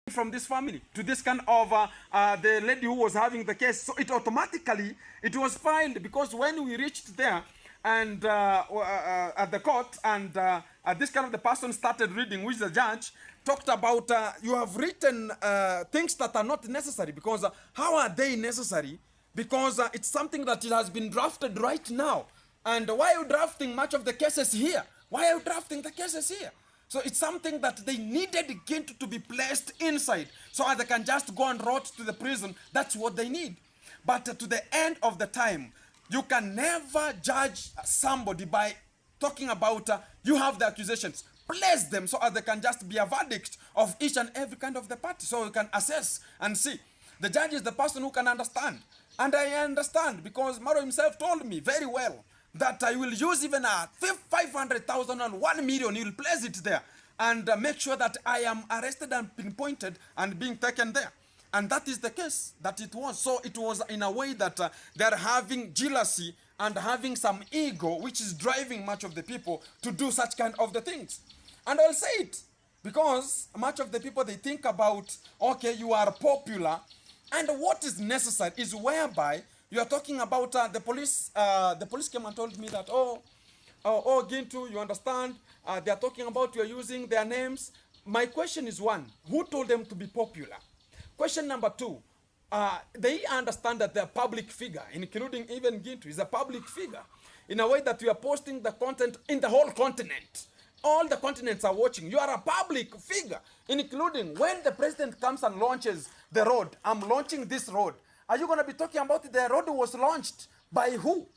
from this family to this kind of the lady who was having the case. So it automatically, it was filed, because when we reached there and at the court, and this kind of the person started reading, which the judge talked about, you have written things that are not necessary. Because how are they necessary? Because it's something that it has been drafted right now. And why are you drafting much of the cases here? Why are you drafting the cases here? So it's something that they needed Gintu to be placed inside, so they can just go and rot to the prison. That's what they need. But to the end of the time, you can never judge somebody by talking about you have the accusations. Place them so they can just be a verdict of each and every kind of the party, so you can assess and see. The judge is the person who can understand. And I understand, because Maro himself told me very well that I will use even 500,000 and 1 million. He will place it there and make sure that I am arrested and pinpointed and being taken there. And that is the case that it was. So it was in a way that they're having jealousy and having some ego, which is driving much of the people to do such kind of the things. And I'll say it, because much of the people, they think about, okay, you are popular, and what is necessary is whereby you are talking about the police. The police came and told me that, oh, Gintu, you understand, they are talking about you are using their names. My question is one, who told them to be popular? Question number two, they understand that they are public figure, including even Gintu is a public figure, in a way that you are posting the content in the whole continent. All the continents are watching. You are a public figure, including when the president comes and launches the road. I'm launching this road. Are you going to be talking about the road was launched by who?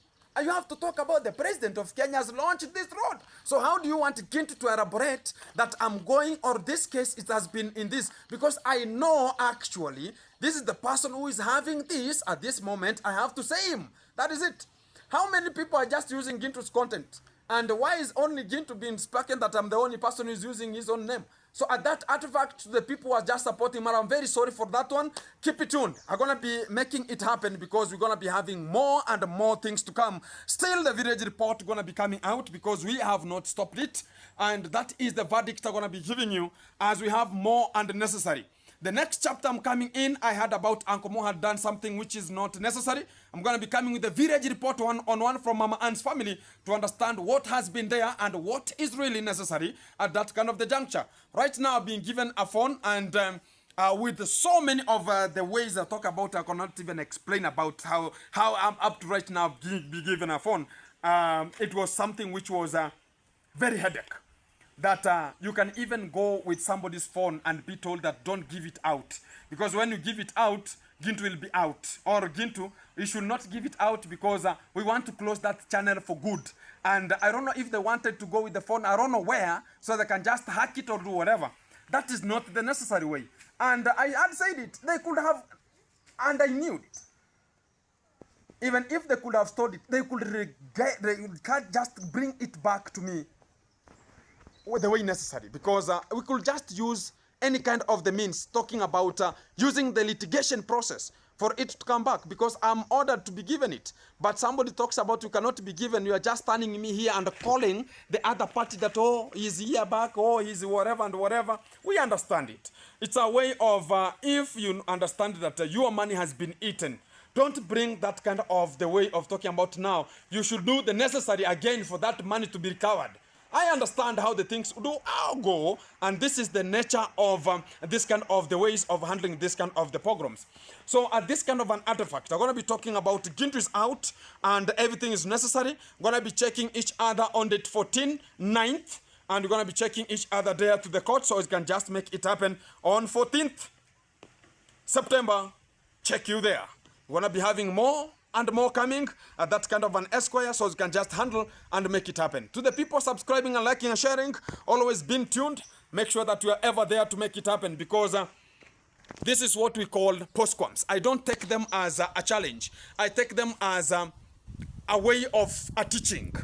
You have to talk about the president of Kenya has launched this road. So how do you want Gintu to elaborate that I'm going, or this case, it has been in this? Because I know actually this is the person who is having this at this moment. I have to say him. That is it. How many people are just using Gintu's content? And why is only Gintu being spoken that I'm the only person who is using his own name? So at that artifact, the people who are just supporting him, I'm very sorry for that one. Keep it tuned. I'm going to be making it happen, because we're going to be having more and more things to come. Still, the village report going to be coming out, because we have not stopped it. And that is the verdict I'm going to be giving you as we have more and necessary. The next chapter I'm coming in, I heard about Uncle Mo had done something which is not necessary. I'm going to be coming with the village report one-on-one from Mama Ann's family to understand what has been there and what is really necessary at that kind of the juncture. Right now, I'm being given a phone, and with so many of the ways I talk about, I cannot even explain about how I'm up to right now be given a phone. It was something which was very headache. That you can even go with somebody's phone and be told that don't give it out. Because when you give it out, Gintu will be out. Or Gintu, you should not give it out, because we want to close that channel for good. And I don't know if they wanted to go with the phone, I don't know where, so they can just hack it or do whatever. That is not the necessary way. And I had said it, they could have, and I knew it. Even if they could have stored it, they can't just bring it back to me the way necessary, because we could just use any kind of the means, talking about using the litigation process for it to come back, because I'm ordered to be given it. But somebody talks about you cannot be given, you are just standing me here and calling the other party that, oh, he's here back, oh, he's whatever and whatever. We understand it. It's a way of, if you understand that your money has been eaten, don't bring that kind of the way of talking about now. You should do the necessary again for that money to be recovered. I understand how the things do go, and this is the nature of this kind of the ways of handling this kind of the pogroms. So at this kind of an artifact, I'm going to be talking about Gintu is out and everything is necessary. We're going to be checking each other on the 14th, 9th, and we're going to be checking each other there to the court, so it can just make it happen on 14th September. Check you there. We're going to be having more and more coming at that kind of an Esquire, so you can just handle and make it happen. To the people subscribing and liking and sharing, always been tuned. Make sure that you are ever there to make it happen, because this is what we call postquams. I don't take them as a challenge. I take them as a way of a teaching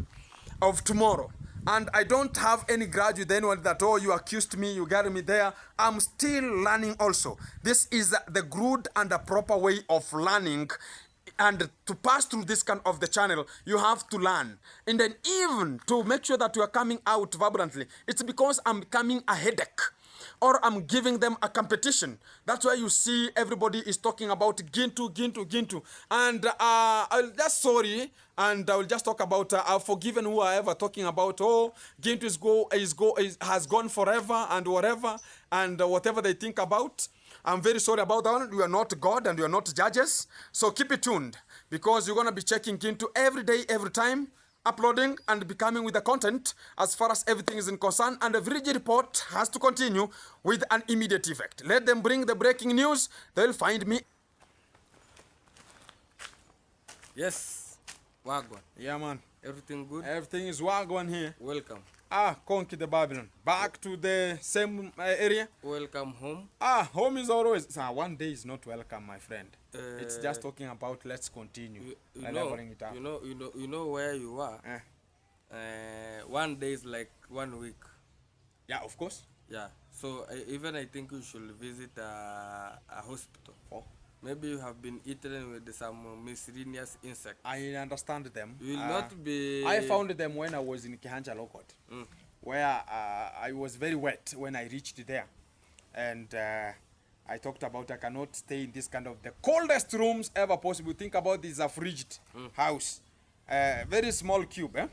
of tomorrow. And I don't have any grudge with anyone that, oh, you accused me, you got me there. I'm still learning also. This is the good and the proper way of learning. And to pass through this kind of the channel, you have to learn. And then even to make sure that you are coming out vibrantly, it's because I'm becoming a headache or I'm giving them a competition. That's why you see everybody is talking about Gintu, Gintu, Gintu. And I'll just sorry, and I will just talk about I've forgiven whoever talking about, oh, Gintu has gone forever and whatever, and whatever they think about. I'm very sorry about that one. You are not God and you are not judges. So keep it tuned, because you're going to be checking into every day, every time, uploading and becoming with the content as far as everything is in concern. And the VG report has to continue with an immediate effect. Let them bring the breaking news. They'll find me. Yes, Wagwan. Yeah, man. Everything good? Everything is Wagwan here. Welcome. Conquer the Babylon. Back to the same area. Welcome home. Home is always. One day is not welcome, my friend. It's just talking about let's continue. Leveling it up. You know where you are. One day is like 1 week. Yeah, of course. Yeah. So even I think you should visit a hospital. Oh. Maybe you have been eaten with some miscellaneous insects. I understand them. You will not be... I found them when I was in Kihanja Lokot, where I was very wet when I reached there. And I talked about I cannot stay in this kind of the coldest rooms ever possible. Think about this frigid house. Very small cube.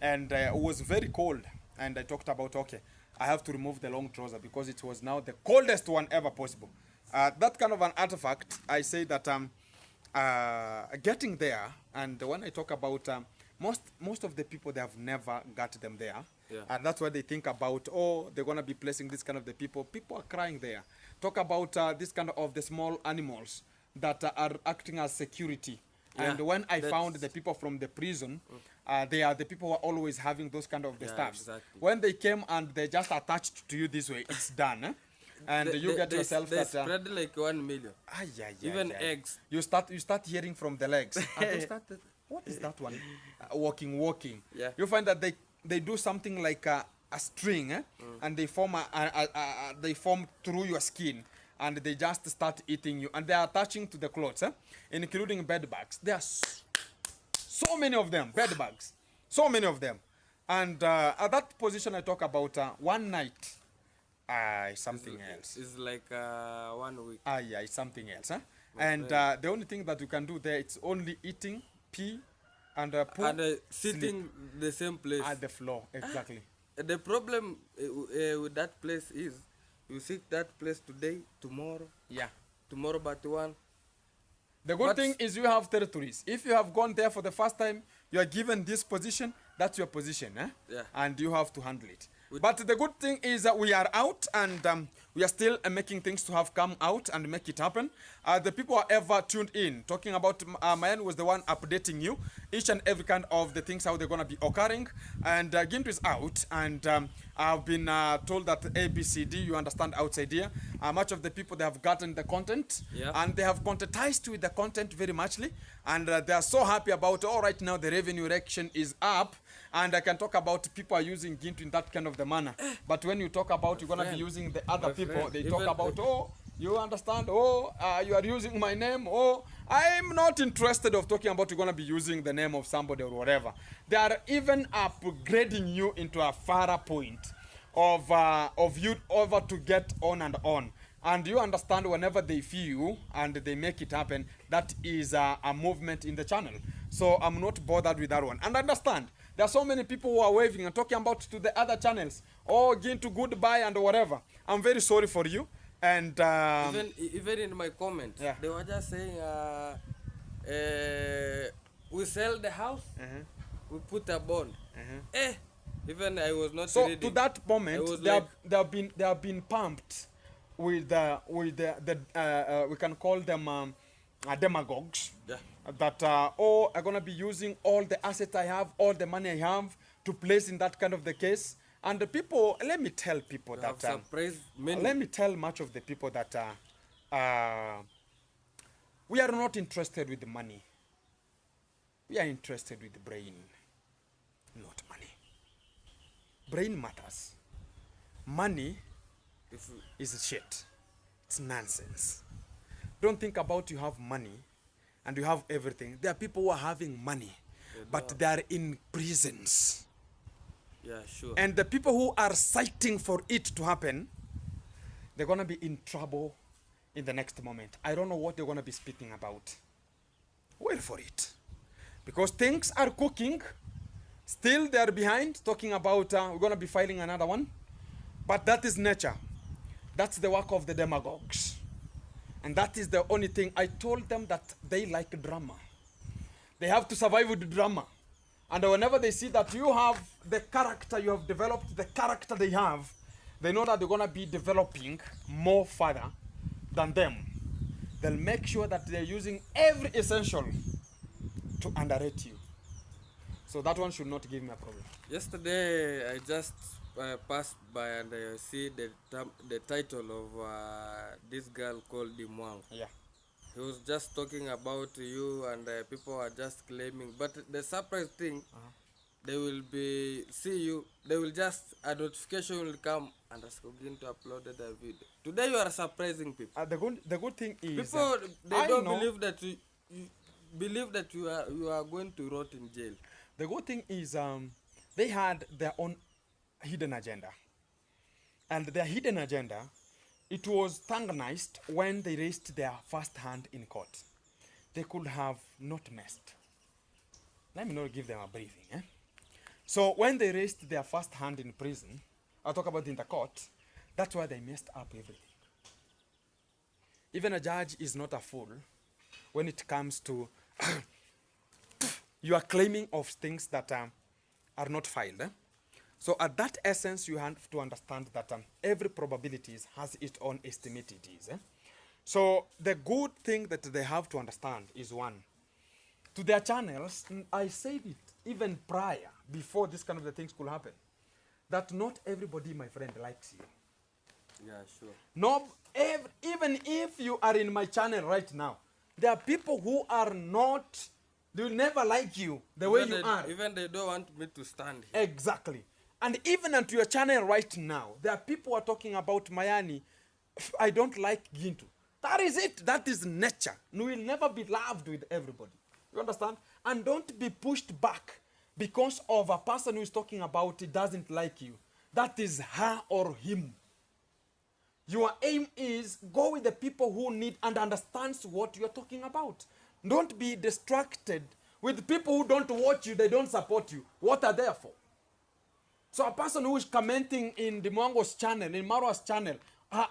And it was very cold. And I talked about, okay, I have to remove the long trouser because it was now the coldest one ever possible. That kind of an artifact, I say that getting there, and when I talk about most of the people, they have never got them there. Yeah. And that's why they think about, oh, they're going to be placing this kind of the people. People are crying there. Talk about this kind of the small animals that are acting as security. Yeah, and when I found the people from the prison, they are the people who are always having those kind of the stuffs. Exactly. When they came and they just attached to you this way, it's done. And you get yourself they that spread like 1 million. Even eggs. You start hearing from the legs. And they started, what is that one? Walking. Yeah. You find that they do something like a string, and they form they form through your skin, and they just start eating you, and they are attaching to the clothes, including bed bugs. There are so many of them, bed bugs, so many of them. And at that position, I talk about one night. It's something else. It's like 1 week. Yeah, it's something else. And the only thing that you can do there, it's only eating, pee, and poo. And sitting the same place. At the floor, exactly. The problem with that place is, you sit that place today, tomorrow. Yeah. Tomorrow but one. The good thing is you have territories. If you have gone there for the first time, you are given this position, that's your position. Yeah. And you have to handle it. But the good thing is that we are out, and we are still making things to have come out and make it happen. The people who are ever tuned in, talking about Mayan was the one updating you each and every kind of the things how they're going to be occurring. And Gintu is out, and I've been told that ABCD, you understand outside here, much of the people, they have gotten the content, and they have contentized with the content very muchly, and they are so happy about, oh, right now the revenue erection is up. And I can talk about people are using Gintu in that kind of the manner. But when you talk about you're going to be using the other people, they talk about, oh, you understand, oh, you are using my name, oh, I'm not interested of talking about you're going to be using the name of somebody or whatever. They are even upgrading you into a fairer point of you over to get on and on. And you understand whenever they feel you and they make it happen, that is a movement in the channel. So I'm not bothered with that one. And understand, there are so many people who are waving and talking about to the other channels, oh, Gintu, goodbye and whatever. I'm very sorry for you. And even in my comments, they were just saying, we sell the house, we put a bond. Even I was not so reading. To that moment, they have been pumped with the we can call them demagogues. Yeah. That oh, I'm gonna be using all the assets I have, all the money I have to place in that kind of the case. And the people, let me tell people We that have surprised many. let me tell much of the people that we are not interested with the money. We are interested with the brain, not money. Brain matters. Money is shit. It's nonsense. Don't think about you have money and you have everything. There are people who are having money, but they are in prisons. Yeah, sure. And the people who are citing for it to happen, they're going to be in trouble in the next moment. I don't know what they're going to be speaking about. Wait for it. Because things are cooking. Still, they are behind, talking about we're going to be filing another one. But that is nature. That's the work of the demagogues. And that is the only thing. I told them that they like drama. They have to survive with drama. And whenever they see that you have the character, you have developed the character they have, they know that they're going to be developing more further than them. They'll make sure that they're using every essential to underrate you. So that one should not give me a problem. Yesterday, I just passed by and I see the title of this girl called Dimwang. Yeah. He was just talking about you and people are just claiming. But the surprise thing, they will they will just, a notification will come and ask again to upload the video. Today you are surprising people. The good thing is... People, they don't believe that you believe that you are going to rot in jail. The good thing is they had their own hidden agenda. And their hidden agenda, it was tanganized when they raised their first hand in court. They could have not messed. Let me not give them a briefing. So when they raised their first hand in prison, I'll talk about in the court, that's why they messed up everything. Even a judge is not a fool when it comes to you are claiming of things that are not filed. So at that essence, you have to understand that every probability has its own estimates. So the good thing that they have to understand is one. To their channels, I said it even prior, before this kind of the things could happen, that not everybody, my friend, likes you. Yeah, sure. No, even if you are in my channel right now, there are people who are not, they will never like you the way you are. Even they don't want me to stand here. Exactly. And even onto your channel right now, there are people who are talking about Mayani. I don't like Gintu. That is it. That is nature. You will never be loved with everybody. You understand? And don't be pushed back because of a person who is talking about it doesn't like you. That is her or him. Your aim is go with the people who need and understands what you're talking about. Don't be distracted with people who don't watch you, they don't support you. What are they for? So a person who is commenting in Dimwango's channel, in Marwa's channel,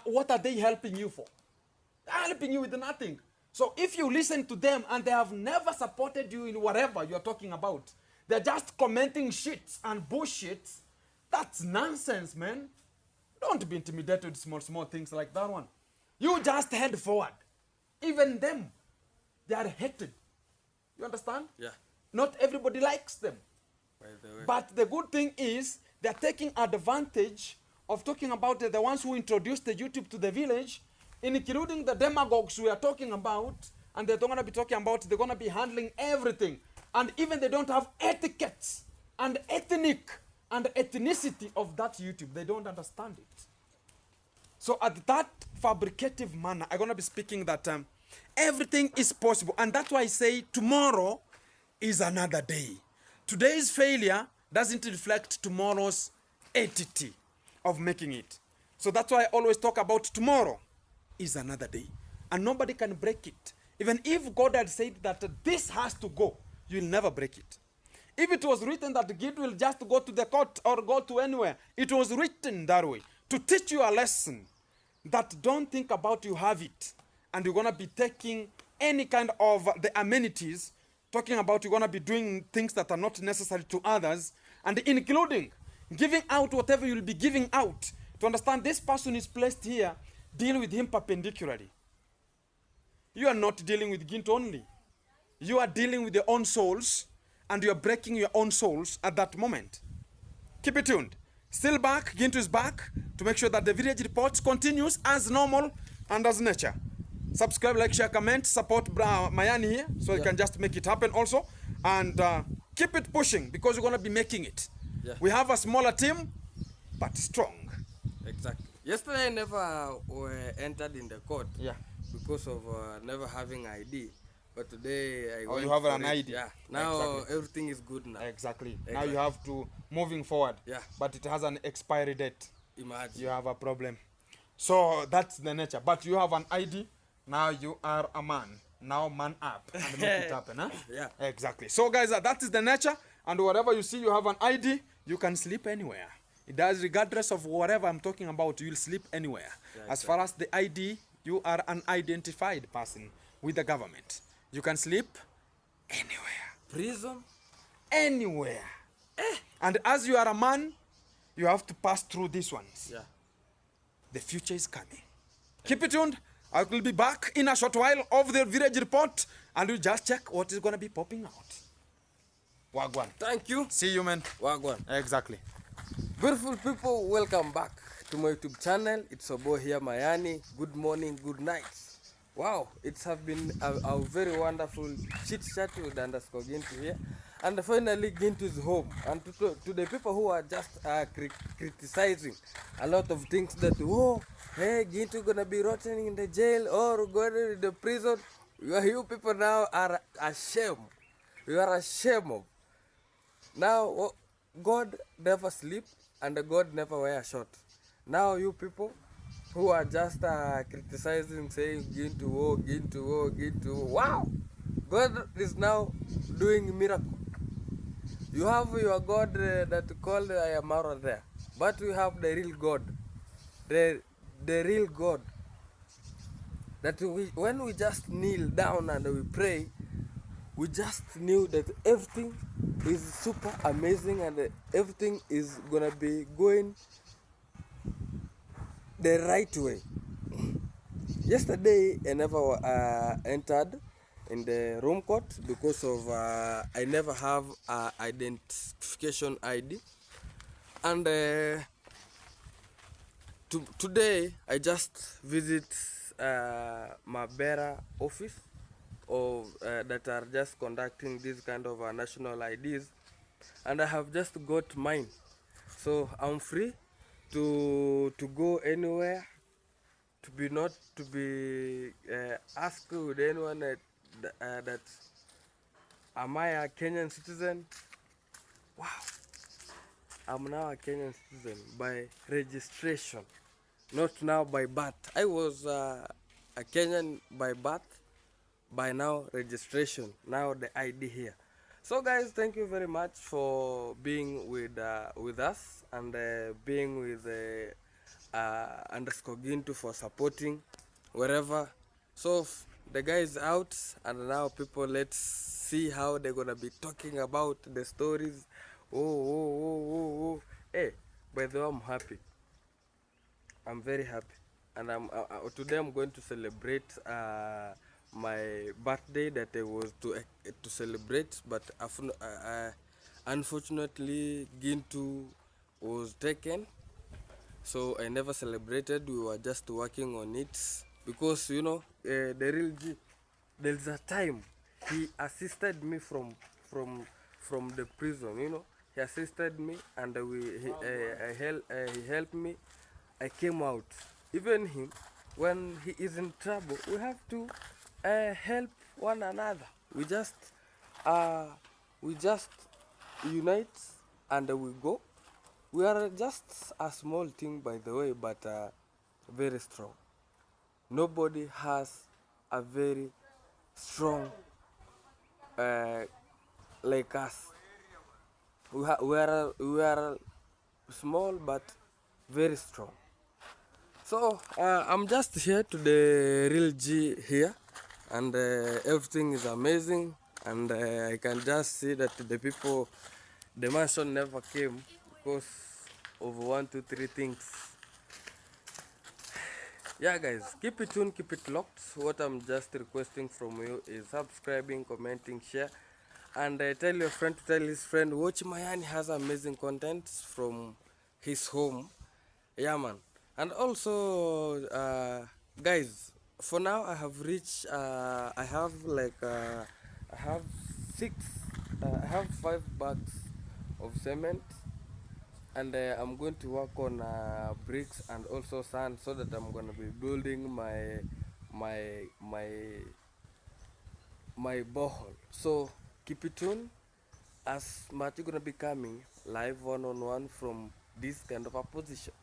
what are they helping you for? They're helping you with nothing. So if you listen to them and they have never supported you in whatever you're talking about, they're just commenting shits and bullshits, that's nonsense, man. Don't be intimidated with small things like that one. You just head forward. Even them, they are hated. You understand? Yeah. Not everybody likes them. By the way. But the good thing is, they're taking advantage of talking about the ones who introduced the YouTube to the village, including the demagogues we are talking about, and they're going to be talking about, they're going to be handling everything. And even they don't have etiquettes and ethnic and ethnicity of that YouTube. They don't understand it. So at that fabricative manner, I'm going to be speaking that everything is possible. And that's why I say tomorrow is another day. Today's failure doesn't reflect tomorrow's entity of making it. So that's why I always talk about tomorrow is another day. And nobody can break it. Even if God had said that this has to go, you'll never break it. If it was written that Gid will just go to the court or go to anywhere, it was written that way to teach you a lesson that don't think about you have it. And you're going to be taking any kind of the amenities, talking about you're going to be doing things that are not necessary to others, and including giving out whatever you'll be giving out. To understand this person is placed here, deal with him perpendicularly. You are not dealing with Gint only. You are dealing with your own souls, and you are breaking your own souls at that moment. Keep it tuned. Still back, Gintu is back to make sure that the village reports continues as normal and as nature. Subscribe, like, share, comment, support Mayani here so you can just make it happen also. And keep it pushing because we're going to be making it. Yeah. We have a smaller team, but strong. Exactly. Yesterday I never entered in the court because of never having ID. But today I went you have for an it. ID. Yeah. Now Exactly. everything is good now. Exactly. Now you have to moving forward. Yeah. But it has an expiry date. Imagine. You have a problem. So that's the nature. But you have an ID. Now you are a man. Now man up and make it happen. Huh? Yeah. Exactly. So guys, that is the nature. And whatever you see, you have an ID. You can sleep anywhere. It does, regardless of whatever I'm talking about. You'll sleep anywhere. Yeah, As far as the ID, you are an identified person with the government. You can sleep anywhere. Prison? Anywhere. And as you are a man, you have to pass through these ones. Yeah. The future is coming. Keep it tuned. I will be back in a short while of the village report, and we'll just check what is going to be popping out. Wagwan. Thank you. See you, man. Wagwan. Exactly. Beautiful people, welcome back to my YouTube channel. It's your boy here, Mayani. Good morning, good night. Wow, it's have been a very wonderful chit chat with underscore Gintu here. And finally, Gintu is home. And to the people who are just criticizing a lot of things that, oh, hey, Gintu gonna be rotting in the jail or going to the prison. You people now are ashamed. You are ashamed of. Now, God never sleep and God never wear short. Now you people who are just criticizing, saying Gintu, oh, Gintu, oh, Gintu, oh. Wow! God is now doing miracle. You have your God that called Ayamara there, but we have the real God, the real God. That when we just kneel down and we pray, we just knew that everything is super amazing and everything is gonna be going the right way. Yesterday I never entered in the room court because of I never have identification ID, and today I just visit Mabera office of that are just conducting this kind of national IDs, and I have just got mine, so I'm free to go anywhere, to be not to be asked with anyone that am I a Kenyan citizen. Wow, I'm now a Kenyan citizen by registration, not now by birth. I was a Kenyan by birth, by now registration, now the ID here. So guys, thank you very much for being with us and being with underscore Gintu for supporting wherever. So the guy is out, and now people, let's see how they're gonna be talking about the stories. Oh. Hey, by the way, I'm happy. I'm very happy, and today I'm going to celebrate my birthday that I was to celebrate, but unfortunately Gintu was taken, so I never celebrated. We were just working on it because you know the real G. There's a time he assisted me from the prison. You know, he assisted me and he helped me. I came out. Even him, when he is in trouble, we have to help one another. We just unite and we go. We are just a small thing, by the way, but very strong. Nobody has a very strong like us. We are small but very strong. So I'm just here to the real G here, and everything is amazing, and I can just see that the people, the mansion never came because of 1, 2, 3 things. Yeah guys, keep it tuned, keep it locked. What I'm just requesting from you is subscribing, commenting, share, and tell your friend to tell his friend. Watch Mayani has amazing content from his home. Yeah man. And also guys, for now I have reached I have I have 5 bags of cement, and I'm going to work on bricks and also sand, so that I'm gonna be building my borehole. So keep it tuned, as much gonna be coming live one-on-one from this kind of a position.